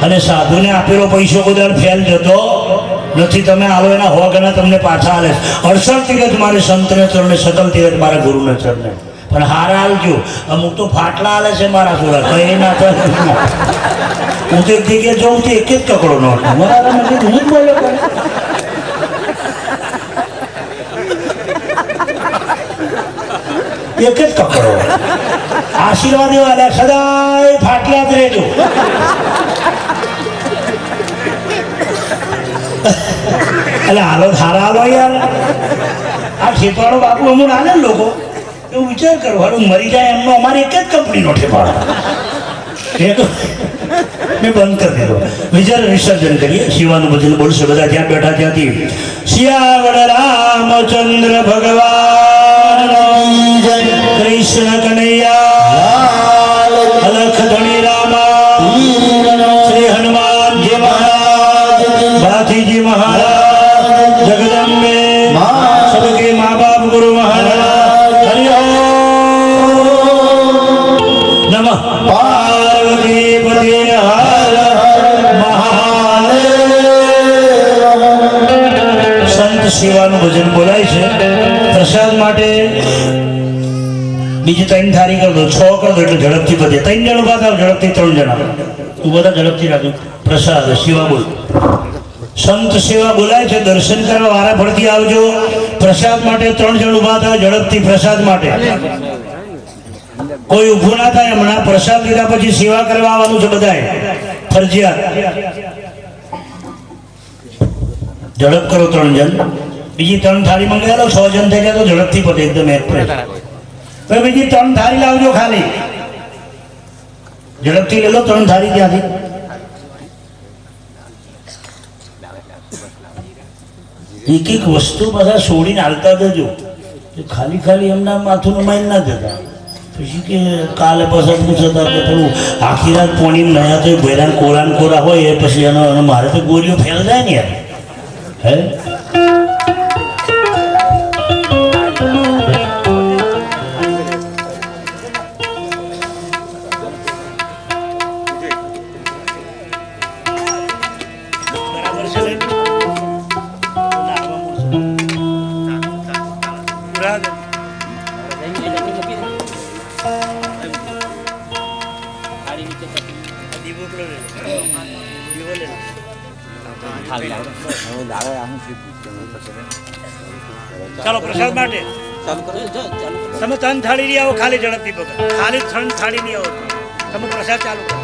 અને સાધુને આપેલો પૈસો કોઈ ફેલ જતો નથી. તમે આલો એના 100 ગણા તમને પાછા આલે. 68 તીરથ મારે સંતને ચરણે, સકલ તીરથ મારા ગુરુને ચરણે. પણ હારા હાલજો. અમુક તો ફાટલા હાલે છે મારા સુરા, કઈ ના ચાલે. હું તો એક જગ્યાએ જોઉં તો એક જ કકડો નો મારા હું જ બોલ્યો કરે. એક જ કકડો. આશીર્વાદ એવા સદાય ફાટલા જ રહેજો. એટલે હાલો હારા હાલો યાર. આ ખેતવાળો બાપુ અમુક આને લોકો એવું વિચાર કરો, હારું મરી જાય એમનો અમારે એક જ કંપનીનો ઠેપાડો. મેં બંધ કરી દીધો. વિચાર વિસર્જન કરીએ. શિવાનું ભજન બોલશે બધા જ્યાં બેઠા ત્યાંથી. શિયાવળ રામચંદ્ર ભગવાન કૃષ્ણ કનૈયા અલખ ધણી રામા શ્રી હનુમાનજી મહારાજ ભાતીજી મહારાજ જગદંબે सबके माँ बाप गुरु महाराज हरि ओम नमः पार्वती पति हर महादेव. संत सेवाનું ભજન બોલાય છે. પ્રસાદ માટે બીજી 3 થાળી કર દો, 6 કર દો એટલે ઝડપથી પતે. 3 જણ ઉભા થાવ, ઝડપથી 3 જણા તું બધા ઝડપથી રાખજો. પ્રસાદ સેવા બોલ. સંત સેવા બોલાય છે. દર્શન કરવા વારા ફરતી આવજો. પ્રસાદ માટે 3 જણ ઉભા થાય, ઝડપથી પ્રસાદ માટે. કોઈ ઊભું ના થાય. હમણાં પ્રસાદ લીધા પછી સેવા કરવા આવવાનું છે બધાએ, ફરજિયાત. ઝડપ કરો 3 જણ. બીજી 3 થાળી મંગાવેલો, 6 જણ થઈ જાય તો ઝડપથી પતે એકદમ એક્સપ્રેસ. તો બીજી 3 થાળી લાવજો ખાલી. ઝડપથી લે લો 3 થાળી ત્યાંથી. એક એક વસ્તુ બધા છોડીને હાલતા જજો. ખાલી ખાલી એમના માથું નમાઈને ના જતા. પછી કે કાલે પસંદ પૂછતા કે પેલું આખી રાત પોણી નયા તો ભેરાન કોરાન કોરા હોય એ પછી એનો મારે તો ગોળીઓ ફેલ જાય ને યાર. હે ચાલો પ્રસાદ માટે તમે 3 થાળી લઈ આવો. ખાલી ઝડપથી પકડ. ખાલી 3 થાળી લઈ આવો. તમે પ્રસાદ ચાલુ કરો.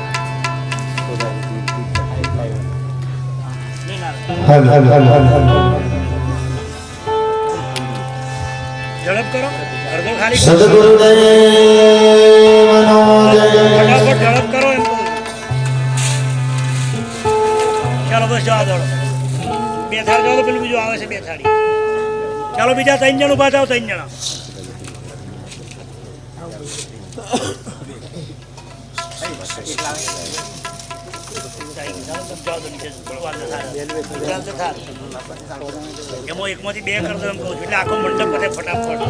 ઝડપ કરો. અડધો ખાલી ફટાફટ ઝડપ કરો એમ કહું. ચાલો બસ જવા દો. 2 થાળી જાઓ તો પેલું બીજું આવે છે 2 થાળી. ચાલો બીજા 3 જણ ઉભા થાવ. 3 જણા એમાં એકમાંથી 2 કરી દો એમ કહું છું. એટલે આખો મંડપ બધે ફટાફટ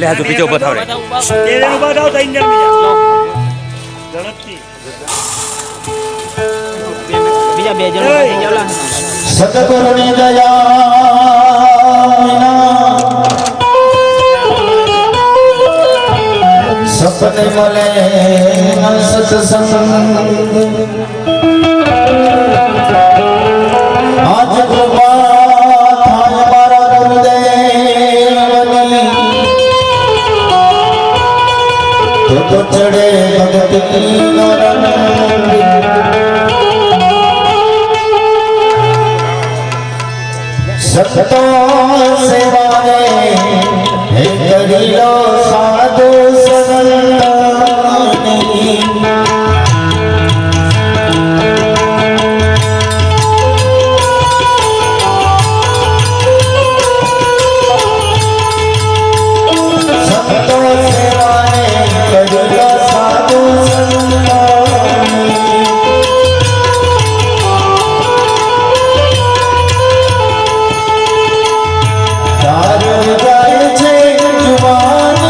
લે તો બીજો ઉભા થાવ. 2 જણ ઉભા થાવ. 3 જણ બીજા ઝડપથી. બીજા 2 જણ સતગુરુની દયા સપને મળે સત્સંગ. આજ કૃપા થાય મારા ગુરુદેવની તો ચડે ભગતની નરણ. સતો સેવાને કરી લો.